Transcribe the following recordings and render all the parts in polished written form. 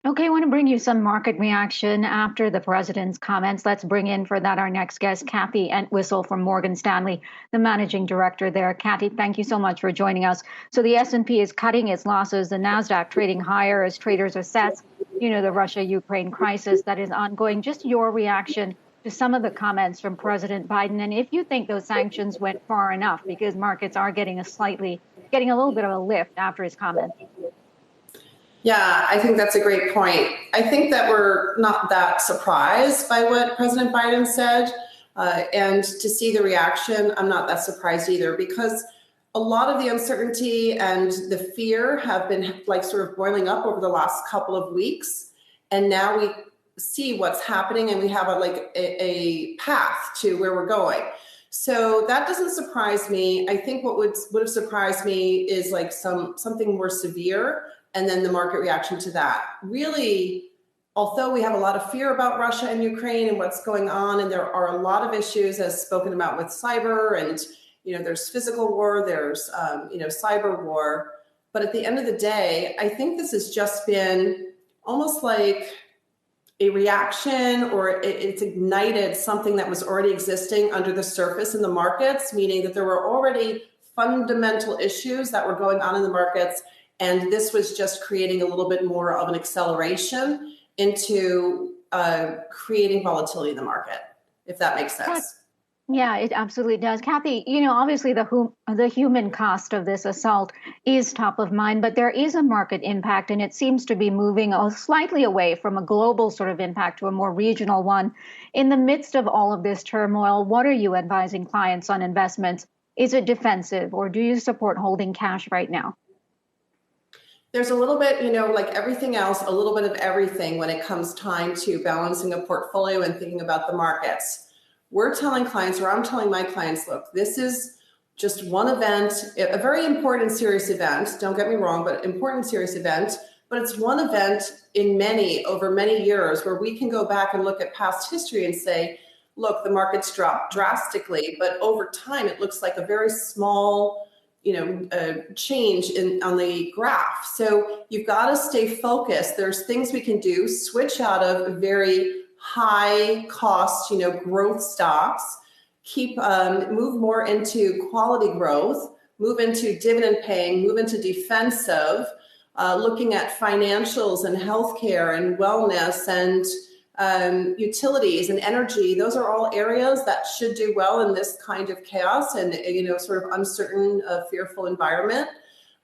Okay, I want to bring you some market reaction after the president's comments. Let's bring in for that our next guest, Kathy Entwistle from Morgan Stanley, the managing director there. Kathy, thank you so much for joining us. So the S&P is cutting its losses, the Nasdaq trading higher as traders assess, the Russia-Ukraine crisis that is ongoing. Just your reaction to some of the comments from President Biden, and if you think those sanctions went far enough, because markets are getting a little bit of a lift after his comments. Yeah, I think that's a great point. I think that we're not that surprised by what President Biden said. And to see the reaction, I'm not that surprised either, because a lot of the uncertainty and the fear have been like sort of boiling up over the last couple of weeks. And now we see what's happening and we have a path to where we're going. So that doesn't surprise me. I think what would have surprised me is like something more severe, and then the market reaction to that. Really, although we have a lot of fear about Russia and Ukraine and what's going on, and there are a lot of issues as spoken about with cyber, and there's physical war, there's cyber war. But at the end of the day, I think this has just been almost like a reaction, or it's ignited something that was already existing under the surface in the markets, meaning that there were already fundamental issues that were going on in the markets. And this was just creating a little bit more of an acceleration into creating volatility in the market, if that makes sense. Yeah, it absolutely does. Kathy, obviously the human cost of this assault is top of mind, but there is a market impact, and it seems to be moving slightly away from a global sort of impact to a more regional one. In the midst of all of this turmoil, what are you advising clients on investments? Is it defensive, or do you support holding cash right now? There's a little bit, like everything else, a little bit of everything when it comes time to balancing a portfolio and thinking about the markets. We're telling clients, or I'm telling my clients, look, this is just one event, a very important, serious event. Don't get me wrong, but important, serious event. But it's one event in over many years, where we can go back and look at past history and say, look, the market's dropped drastically, but over time, it looks like a very small change on the graph. So you've got to stay focused. There's things we can do, switch out of very high cost, growth stocks, move more into quality growth, move into dividend paying, move into defensive, looking at financials and healthcare and wellness and utilities and energy. Those are all areas that should do well in this kind of chaos and sort of uncertain, fearful environment.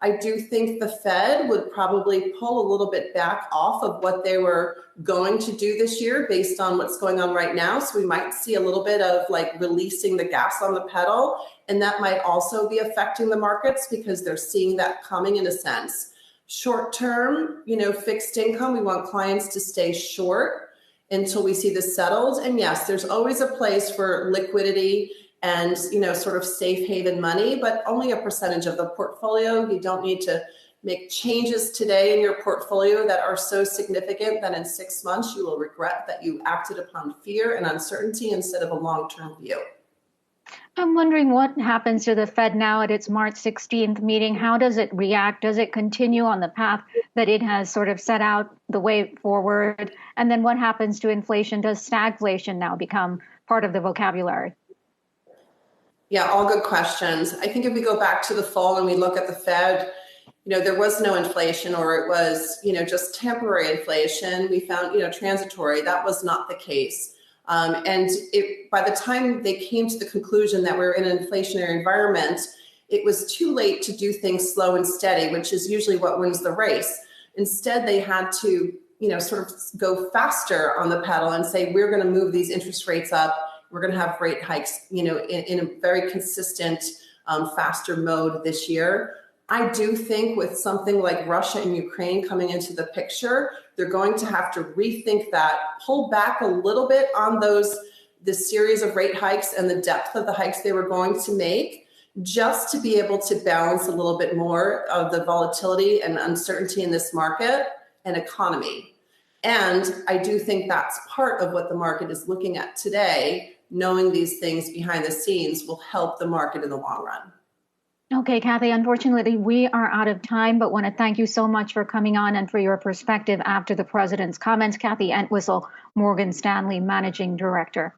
I do think the Fed would probably pull a little bit back off of what they were going to do this year based on what's going on right now. So we might see a little bit of like releasing the gas on the pedal, and that might also be affecting the markets because they're seeing that coming in a sense. Short term, fixed income, we want clients to stay short until we see this settled. And yes, there's always a place for liquidity and, sort of safe haven money, but only a percentage of the portfolio. You don't need to make changes today in your portfolio that are so significant that in 6 months you will regret that you acted upon fear and uncertainty instead of a long-term view. I'm wondering what happens to the Fed now at its March 16th meeting. How does it react? Does it continue on the path that it has sort of set out the way forward? And then what happens to inflation? Does stagflation now become part of the vocabulary? Yeah, all good questions. I think if we go back to the fall and we look at the Fed, there was no inflation, or it was, just temporary inflation. We found, transitory. That was not the case. And by the time they came to the conclusion that we're in an inflationary environment, it was too late to do things slow and steady, which is usually what wins the race. Instead, they had to, sort of go faster on the pedal and say, we're going to move these interest rates up. We're going to have rate hikes, in a very consistent, faster mode this year. I do think with something like Russia and Ukraine coming into the picture, they're going to have to rethink that, pull back a little bit on the series of rate hikes and the depth of the hikes they were going to make, just to be able to balance a little bit more of the volatility and uncertainty in this market and economy. And I do think that's part of what the market is looking at today. Knowing these things behind the scenes will help the market in the long run. Okay, Kathy, unfortunately, we are out of time, but want to thank you so much for coming on and for your perspective after the president's comments. Kathy Entwistle, Morgan Stanley Managing Director.